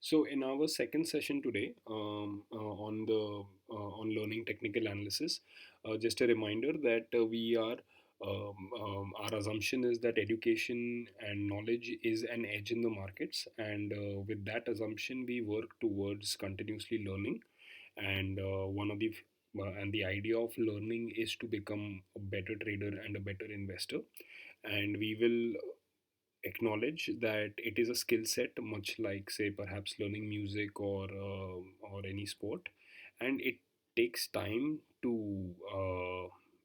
So, in our second session today on learning technical analysis, just a reminder that we are our assumption is that education and knowledge is an edge in the markets, and with that assumption, we work towards continuously learning. And one of the and the idea of learning is to become a better trader and a better investor, and we will acknowledge that it is a skill set much like, say, perhaps learning music or any sport, and it takes time to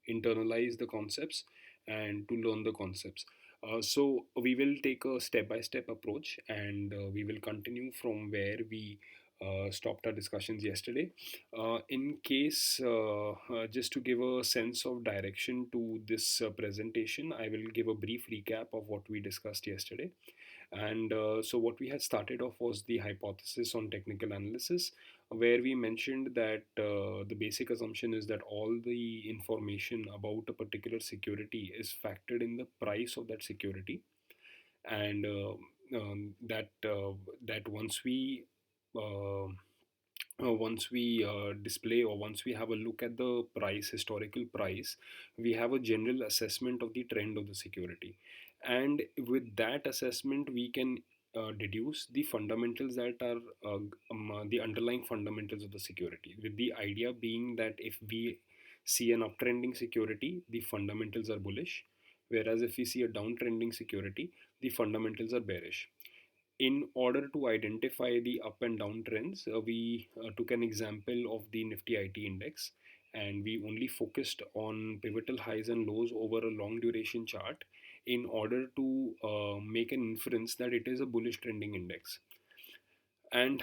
internalize the concepts and to learn the concepts. So we will take a step by step approach, and we will continue from where we stopped our discussions yesterday. In case, just to give a sense of direction to this presentation, I will give a brief recap of what we discussed yesterday. And so, what we had started off was the hypothesis on technical analysis, where we mentioned that the basic assumption is that all the information about a particular security is factored in the price of that security, and that once we display, or once we have a look at the price, historical price, we have a general assessment of the trend of the security, and with that assessment we can deduce the fundamentals that are the underlying fundamentals of the security, with the idea being that if we see an uptrending security, the fundamentals are bullish, whereas if we see a downtrending security, the fundamentals are bearish. In order to identify the up and down trends, we took an example of the Nifty IT index, and we only focused on pivotal highs and lows over a long duration chart in order to make an inference that it is a bullish trending index. And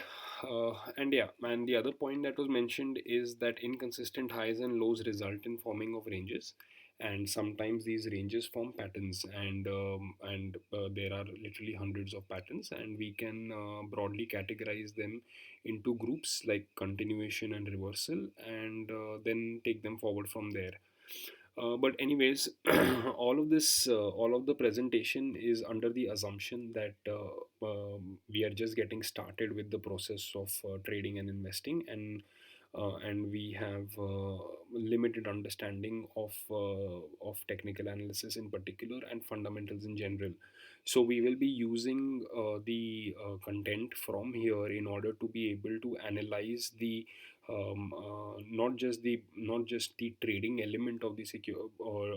yeah, and the other point that was mentioned is that inconsistent highs and lows result in forming of ranges, and sometimes these ranges form patterns, and there are literally hundreds of patterns, and we can broadly categorize them into groups like continuation and reversal, and then take them forward from there. But anyways, all of the presentation is under the assumption that we are just getting started with the process of trading and investing, and we have limited understanding of technical analysis in particular and fundamentals in general. So we will be using the content from here in order to be able to analyze the not just the trading element of the secure or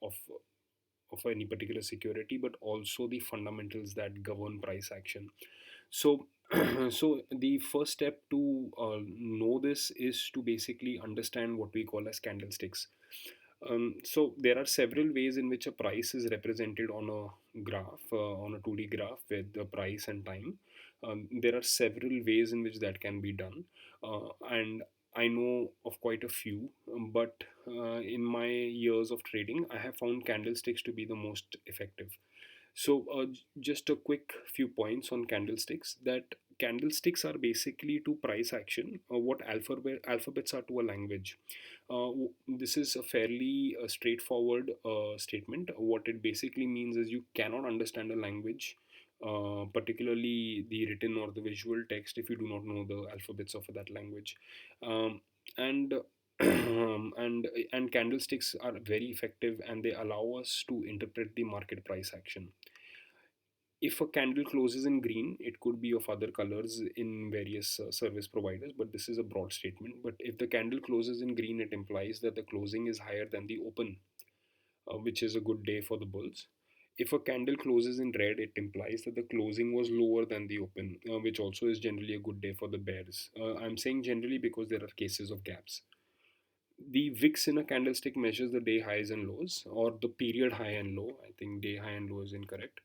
of any particular security, but also the fundamentals that govern price action. So so the first step to know this is to basically understand what we call as candlesticks. So there are several ways in which a price is represented on a graph, on a 2D graph with the price and time. There are several ways in which that can be done, and I know of quite a few, but in my years of trading, I have found candlesticks to be the most effective. So, just a quick few points on candlesticks. That candlesticks are basically to price action, what alphabets are to a language. This is a fairly straightforward statement. What it basically means is you cannot understand a language, particularly the written or the visual text, if you do not know the alphabets of that language. And and candlesticks are very effective, and they allow us to interpret the market price action. If a candle closes in green, it could be of other colors in various service providers, but this is a broad statement. But if the candle closes in green, it implies that the closing is higher than the open, which is a good day for the bulls. If a candle closes in red, it implies that the closing was lower than the open, which also is generally a good day for the bears. I'm saying generally because there are cases of gaps. The VIX in a candlestick measures the day highs and lows, or the period high and low. I think day high and low is incorrect.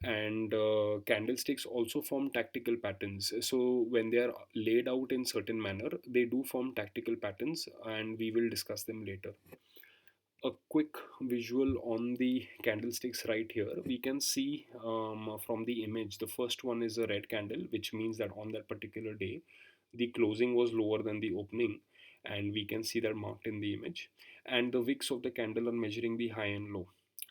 And candlesticks also form tactical patterns. So when they are laid out in certain manner, they do form tactical patterns, and we will discuss them later. A quick visual on the candlesticks right here. We can see from the image, the first one is a red candle, which means that on that particular day, the closing was lower than the opening, and we can see that marked in the image. And the wicks of the candle are measuring the high and low.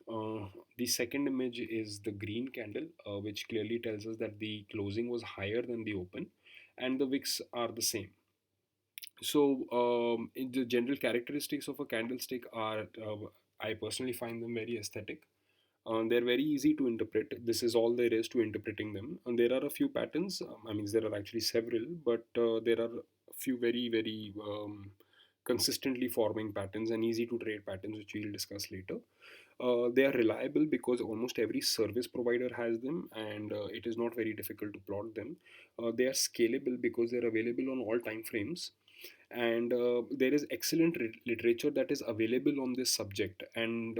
The second image is the green candle, which clearly tells us that the closing was higher than the open, and the wicks are the same. So, the general characteristics of a candlestick are, I personally find them very aesthetic. They're very easy to interpret. This is all there is to interpreting them. And there are a few patterns. I mean, there are actually several, but there are a few very consistently forming patterns and easy to trade patterns, which we'll discuss later. They are reliable because almost every service provider has them, and it is not very difficult to plot them. They are scalable because they're available on all time frames, and there is excellent literature that is available on this subject. And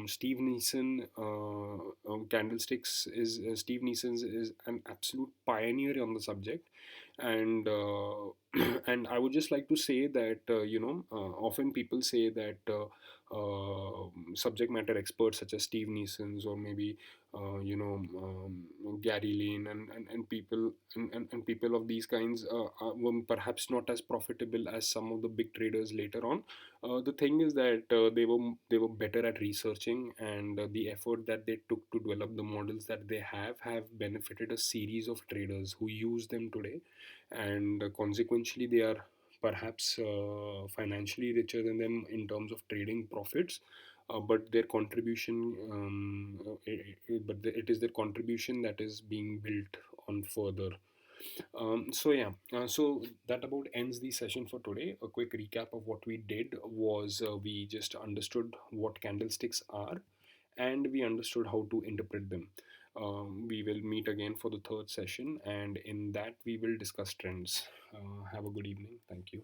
Steve Neeson, candlesticks is Steve Neeson is an absolute pioneer on the subject. And and I would just like to say that often people say that subject matter experts such as Steve Neeson's, or maybe Gary Lane, and people, and people of these kinds were perhaps not as profitable as some of the big traders later on. The thing is that they were better at researching, and the effort that they took to develop the models that they have benefited a series of traders who use them today, and consequently they are perhaps financially richer than them in terms of trading profits. But their contribution, it is their contribution that is being built on further. So yeah, so that about ends the session for today. A quick recap of what we did was, we just understood what candlesticks are, and we understood how to interpret them. We will meet again for the third session, and in that we will discuss trends. Have a good evening. Thank you.